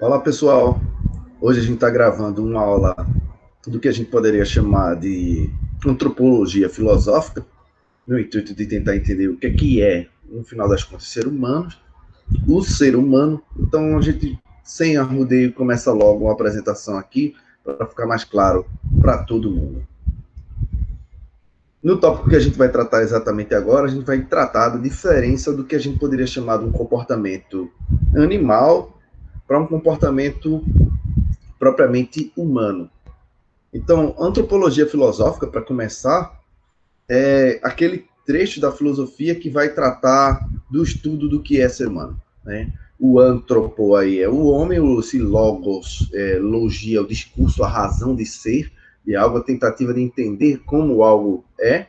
Olá, pessoal. Hoje a gente está gravando uma aula do que a gente poderia chamar de antropologia filosófica, no intuito de tentar entender o que é, no final das contas, ser humano, o ser humano. Então, a gente, sem arrudeio, começa logo uma apresentação aqui, para ficar mais claro para todo mundo. No tópico que a gente vai tratar exatamente agora, a gente vai tratar da diferença do que a gente poderia chamar de um comportamento animal para um comportamento propriamente humano. Então, antropologia filosófica, para começar, é aquele trecho da filosofia que vai tratar do estudo do que é ser humano. Né? O antropo aí é o homem, o logos, logia, o discurso, a razão de ser, de algo, a tentativa de entender como algo é.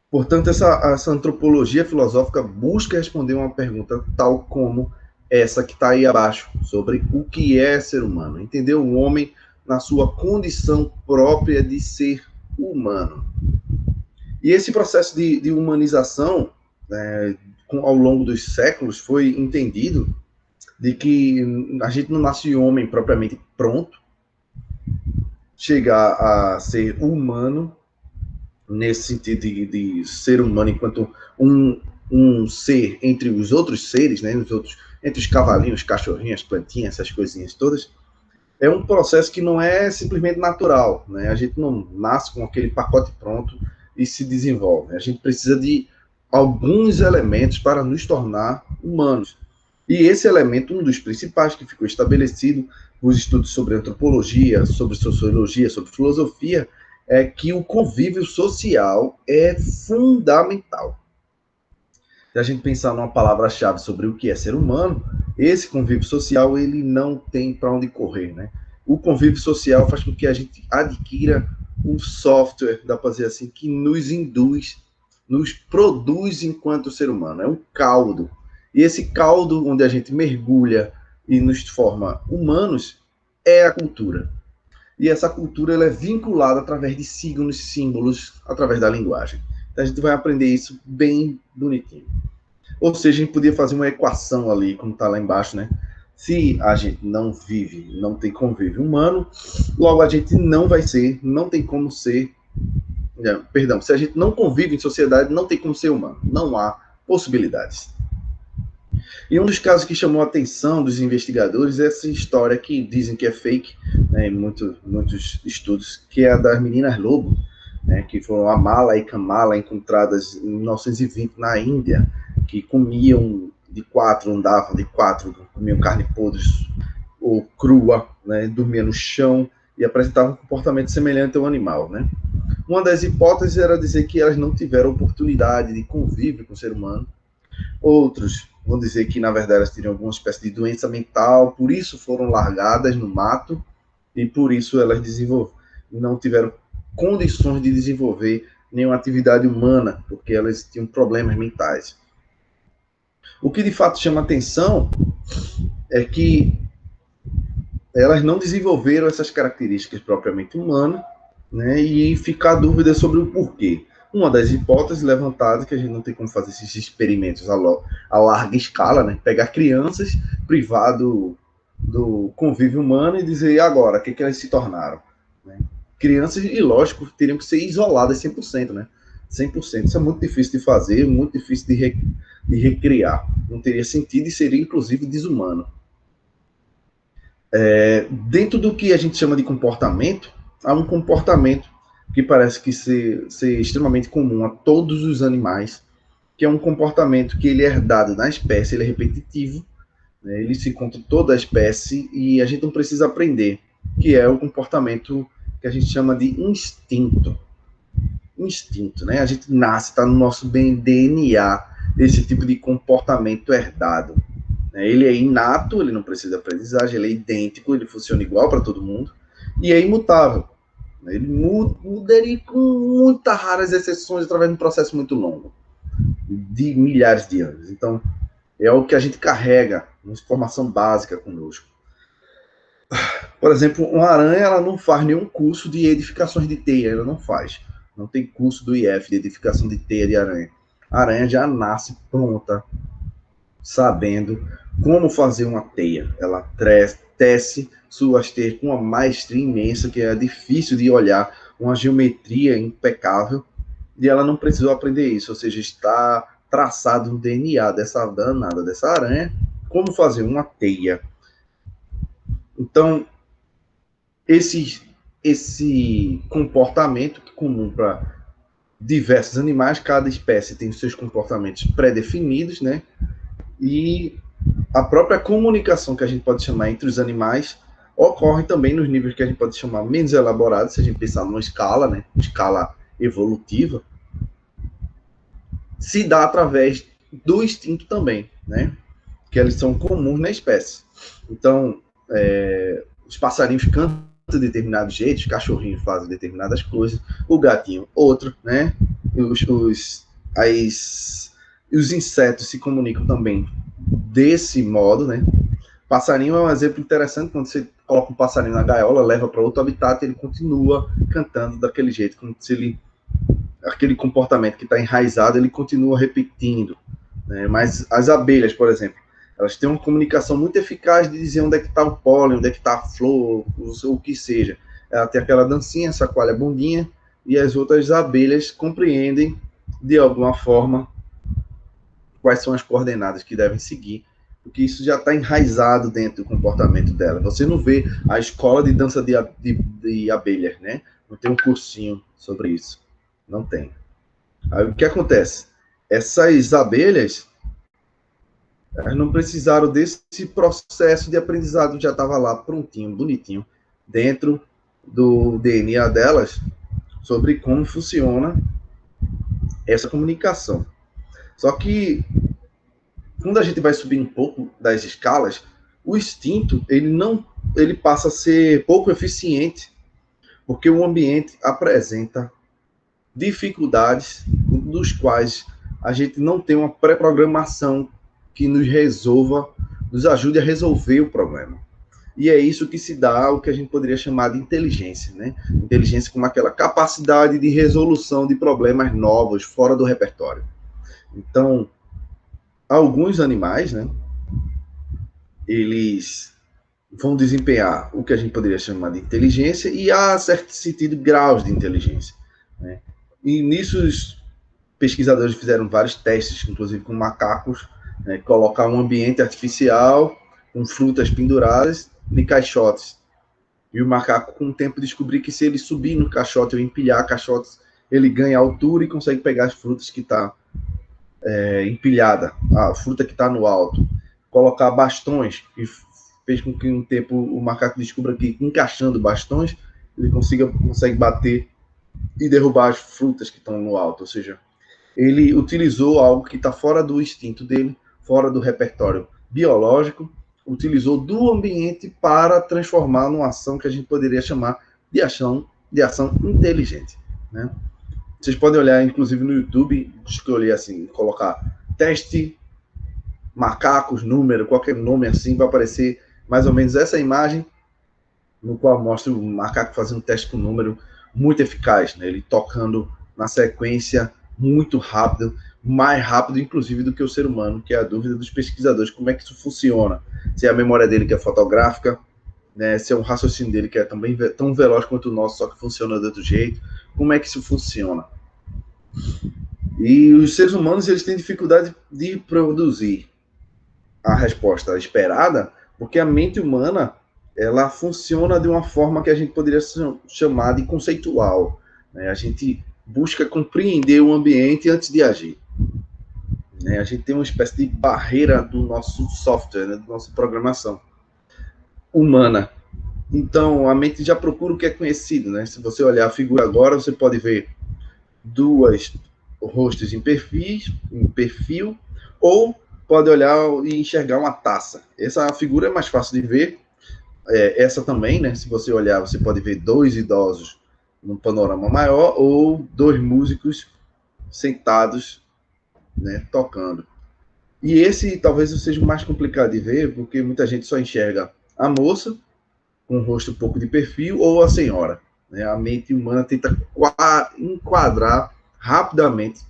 Portanto, essa antropologia filosófica busca responder uma pergunta tal como essa que está aí abaixo, sobre o que é ser humano. Entender o homem na sua condição própria de ser humano. E esse processo de humanização, ao longo dos séculos, foi entendido de que a gente não nasce homem propriamente pronto, chegar a ser humano, nesse sentido de ser humano enquanto um ser entre os outros seres, né, entre os cavalinhos, cachorrinhos, plantinhas, essas coisinhas todas, é um processo que não é simplesmente natural, né? A gente não nasce com aquele pacote pronto e se desenvolve. A gente precisa de alguns elementos para nos tornar humanos. E esse elemento, um dos principais que ficou estabelecido nos estudos sobre antropologia, sobre sociologia, sobre filosofia, é que o convívio social é fundamental. Se a gente pensar numa palavra-chave sobre o que é ser humano, esse convívio social ele não tem para onde correr, né? O convívio social faz com que a gente adquira um software, dá para dizer assim, que nos induz, nos produz enquanto ser humano. É um caldo. E esse caldo onde a gente mergulha e nos forma humanos é a cultura. E essa cultura ela é vinculada através de signos, símbolos, através da linguagem. Então a gente vai aprender isso bem bonitinho. Ou seja, a gente podia fazer uma equação ali, como está lá embaixo, né? Se a gente não vive, não tem convívio humano, logo a gente não vai ser, não tem como ser. Perdão, se a gente não convive em sociedade, não tem como ser humano. Não há possibilidades. E um dos casos que chamou a atenção dos investigadores é essa história que dizem que é fake, né, em muitos estudos, que é a das meninas lobo, né, que foram a Mala e Kamala encontradas em 1920 na Índia, que comiam de quatro, andavam de quatro, comiam carne podre ou crua, né, dormiam no chão e apresentavam um comportamento semelhante ao animal, né? Uma das hipóteses era dizer que elas não tiveram oportunidade de convívio com o ser humano. Outros vão dizer que, na verdade, elas teriam alguma espécie de doença mental, por isso foram largadas no mato e por isso elas não tiveram condições de desenvolver nenhuma atividade humana, porque elas tinham problemas mentais. O que de fato chama atenção é que elas não desenvolveram essas características propriamente humanas, né, e fica a dúvida sobre o porquê. Uma das hipóteses levantadas, que a gente não tem como fazer esses experimentos a larga escala, né, pegar crianças, privar do convívio humano e dizer, e agora, o que elas se tornaram? Né? Crianças, e lógico, teriam que ser isoladas 100%, né? 100%. Isso é muito difícil de fazer, muito difícil de recriar. Não teria sentido e seria, inclusive, desumano. Dentro do que a gente chama de comportamento, há um comportamento que parece que ser extremamente comum a todos os animais, que é um comportamento que ele é herdado na espécie, ele é repetitivo, né? Ele se encontra em toda a espécie e a gente não precisa aprender, que é o comportamento que a gente chama de instinto. Instinto, né? A gente nasce, está no nosso DNA, esse tipo de comportamento herdado. Ele é inato, ele não precisa de aprendizagem, ele é idêntico, ele funciona igual para todo mundo e é imutável. Ele mudaria com muitas raras exceções através de um processo muito longo, de milhares de anos. Então, é o que a gente carrega, uma informação básica conosco. Por exemplo, uma aranha ela não faz nenhum curso de edificações de teia, ela não faz. Não tem curso do IF de edificação de teia de aranha. A aranha já nasce pronta, sabendo como fazer uma teia. Ela tece Suaster com uma maestria imensa, que é difícil de olhar, uma geometria impecável, e ela não precisou aprender isso, ou seja, está traçado no DNA dessa danada, dessa aranha, como fazer uma teia. Então, esse comportamento comum para diversos animais, cada espécie tem os seus comportamentos pré-definidos, né? E a própria comunicação que a gente pode chamar entre os animais ocorre também nos níveis que a gente pode chamar menos elaborados, se a gente pensar numa escala, né? Escala evolutiva, se dá através do instinto também, né? Que eles são comuns na espécie. Então, os passarinhos cantam de determinado jeito, os cachorrinhos fazem determinadas coisas, o gatinho outro, né? Os insetos se comunicam também desse modo, né? Passarinho é um exemplo interessante, quando você coloca um passarinho na gaiola, leva para outro habitat, ele continua cantando daquele jeito, como se ele, aquele comportamento que está enraizado, ele continua repetindo, né? Mas as abelhas, por exemplo, elas têm uma comunicação muito eficaz de dizer onde é que está o pólen, onde é que está a flor, o que seja. Ela tem aquela dancinha, chacoalha a bundinha, e as outras abelhas compreendem, de alguma forma, quais são as coordenadas que devem seguir, porque isso já está enraizado dentro do comportamento dela. Você não vê a escola de dança de abelhas, né? Não tem um cursinho sobre isso. Não tem. Aí o que acontece? Essas abelhas, elas não precisaram desse processo de aprendizado, já estava lá prontinho, bonitinho, dentro do DNA delas, sobre como funciona essa comunicação. Só que, quando a gente vai subir um pouco das escalas, o instinto, ele passa a ser pouco eficiente, porque o ambiente apresenta dificuldades dos quais a gente não tem uma pré-programação que nos ajude a resolver o problema. E é isso que se dá o que a gente poderia chamar de inteligência, né? Inteligência como aquela capacidade de resolução de problemas novos, fora do repertório. Então, alguns animais, né, eles vão desempenhar o que a gente poderia chamar de inteligência, e há certo sentido graus de inteligência, né? E nisso os pesquisadores fizeram vários testes, inclusive com macacos, né, colocar um ambiente artificial com frutas penduradas de caixotes, e o macaco com o tempo descobriu que se ele subir no caixote ou empilhar caixotes, ele ganha altura e consegue pegar as frutas que estão empilhada, a fruta que está no alto. Colocar bastões, e fez com que um tempo o macaco descubra que encaixando bastões, ele consegue bater e derrubar as frutas que estão no alto. Ou seja, ele utilizou algo que está fora do instinto dele, fora do repertório biológico, utilizou do ambiente para transformar numa ação que a gente poderia chamar de ação inteligente, né? Vocês podem olhar, inclusive, no YouTube, escolher assim, colocar teste, macacos, número, qualquer nome assim, vai aparecer mais ou menos essa imagem, no qual mostra o macaco fazendo um teste com número muito eficaz, né? Ele tocando na sequência muito rápido, mais rápido, inclusive, do que o ser humano, que é a dúvida dos pesquisadores, como é que isso funciona. Se é a memória dele que é fotográfica, né? Se é um raciocínio dele que é também tão veloz quanto o nosso, só que funciona de outro jeito. Como é que isso funciona? E os seres humanos, eles têm dificuldade de produzir a resposta esperada, porque a mente humana, ela funciona de uma forma que a gente poderia chamar de conceitual, né? A gente busca compreender o ambiente antes de agir, né? A gente tem uma espécie de barreira do nosso software, né? Da nossa programação humana. Então, a mente já procura o que é conhecido, né? Se você olhar a figura agora, você pode ver duas rostos em perfil, ou pode olhar e enxergar uma taça. Essa figura é mais fácil de ver. Essa também, né? Se você olhar, você pode ver dois idosos num panorama maior, ou dois músicos sentados, né, tocando. E esse talvez seja o mais complicado de ver, porque muita gente só enxerga a moça, com o rosto um pouco de perfil, ou a senhora, né? A mente humana tenta enquadrar rapidamente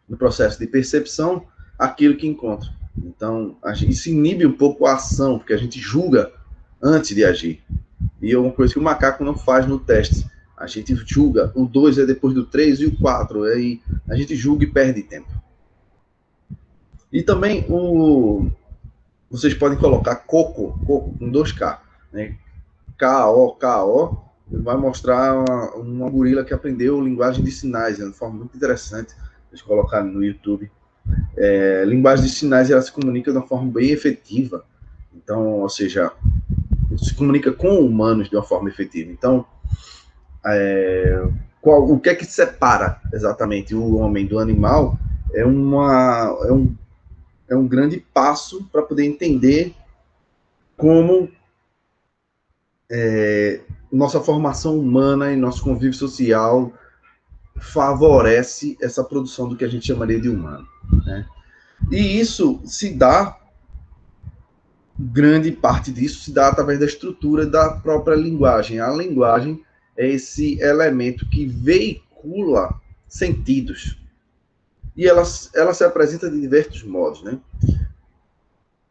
no processo de percepção aquilo que encontra. Então, isso inibe um pouco a ação, porque a gente julga antes de agir. E é uma coisa que o macaco não faz no teste. A gente julga, o 2 é depois do 3 e o 4, aí a gente julga e perde tempo. E também vocês podem colocar Coco com 2K, né? K-O, vai mostrar uma gorila que aprendeu linguagem de sinais, de uma forma muito interessante. Vocês colocarem no YouTube. Linguagem de sinais, ela se comunica de uma forma bem efetiva. Então, ou seja, se comunica com humanos de uma forma efetiva. Então, o que é que separa exatamente o homem do animal é um grande passo para poder entender como nossa formação humana e nosso convívio social favorece essa produção do que a gente chamaria de humano, né? E isso se dá, grande parte disso se dá através da estrutura da própria linguagem. A linguagem é esse elemento que veicula sentidos. E ela se apresenta de diversos modos, né?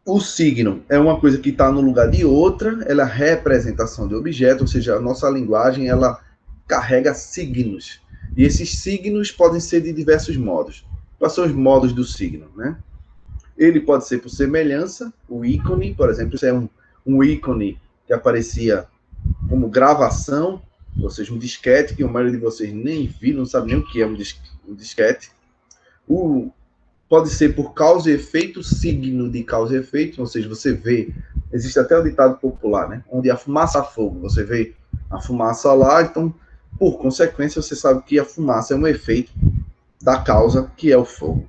O signo é uma coisa que está no lugar de outra, ela é representação de objeto, ou seja, a nossa linguagem, ela carrega signos. E esses signos podem ser de diversos modos. Quais são os modos do signo, né? Ele pode ser por semelhança, o ícone, por exemplo, isso é um ícone que aparecia como gravação, ou seja, um disquete, que a maioria de vocês nem viram, não sabe nem o que é um disquete. Pode ser por causa e efeito, signo de causa e efeito, ou seja, você vê, existe até o ditado popular, né? Onde a fumaça há fogo, você vê a fumaça lá, então, por consequência, você sabe que a fumaça é um efeito da causa, que é o fogo.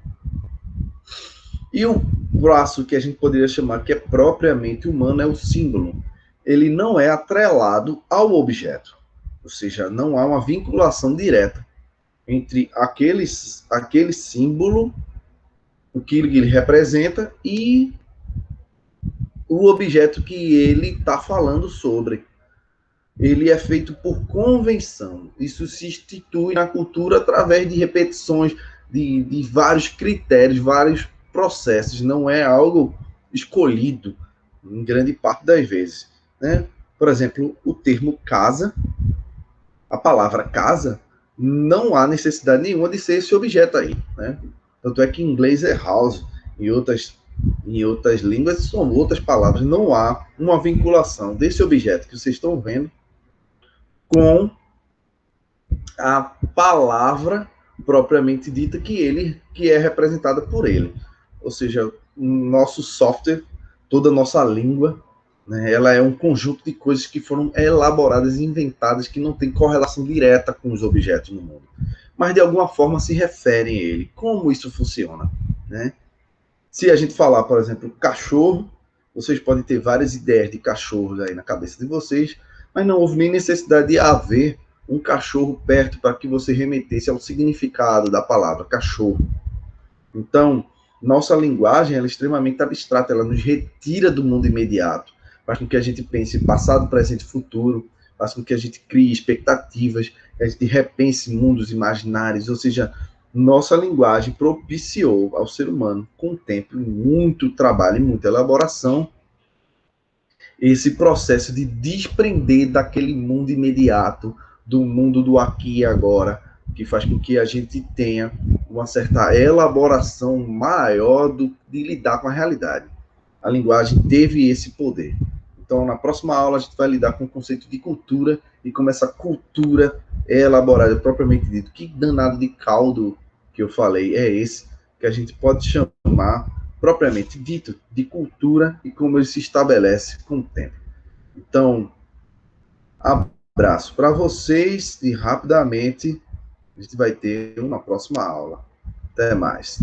E o braço que a gente poderia chamar que é propriamente humano é o símbolo. Ele não é atrelado ao objeto, ou seja, não há uma vinculação direta entre aquele símbolo, o que ele representa, e o objeto que ele está falando sobre. Ele é feito por convenção. Isso se institui na cultura através de repetições, de vários critérios, vários processos. Não é algo escolhido em grande parte das vezes, né? Por exemplo, o termo casa, a palavra casa, não há necessidade nenhuma de ser esse objeto aí, né? Tanto é que em inglês é house, em outras línguas são outras palavras. Não há uma vinculação desse objeto que vocês estão vendo com a palavra propriamente dita que é representada por ele. Ou seja, o nosso software, toda a nossa língua, né, ela é um conjunto de coisas que foram elaboradas e inventadas que não tem correlação direta com os objetos no mundo, mas de alguma forma se referem a ele. Como isso funciona, né? Se a gente falar, por exemplo, cachorro, vocês podem ter várias ideias de cachorros aí na cabeça de vocês, mas não houve nem necessidade de haver um cachorro perto para que você remetesse ao significado da palavra cachorro. Então, nossa linguagem ela é extremamente abstrata, ela nos retira do mundo imediato, faz com que a gente pense passado, presente e futuro, faz com que a gente crie expectativas, que a gente repense mundos imaginários, ou seja, nossa linguagem propiciou ao ser humano, com o tempo, muito trabalho e muita elaboração, esse processo de desprender daquele mundo imediato, do mundo do aqui e agora, que faz com que a gente tenha uma certa elaboração maior de lidar com a realidade. A linguagem teve esse poder. Então, na próxima aula, a gente vai lidar com o conceito de cultura e como essa cultura é elaborada propriamente dito. Que danado de caldo que eu falei é esse que a gente pode chamar propriamente dito de cultura e como ele se estabelece com o tempo. Então, abraço para vocês e rapidamente a gente vai ter uma próxima aula. Até mais.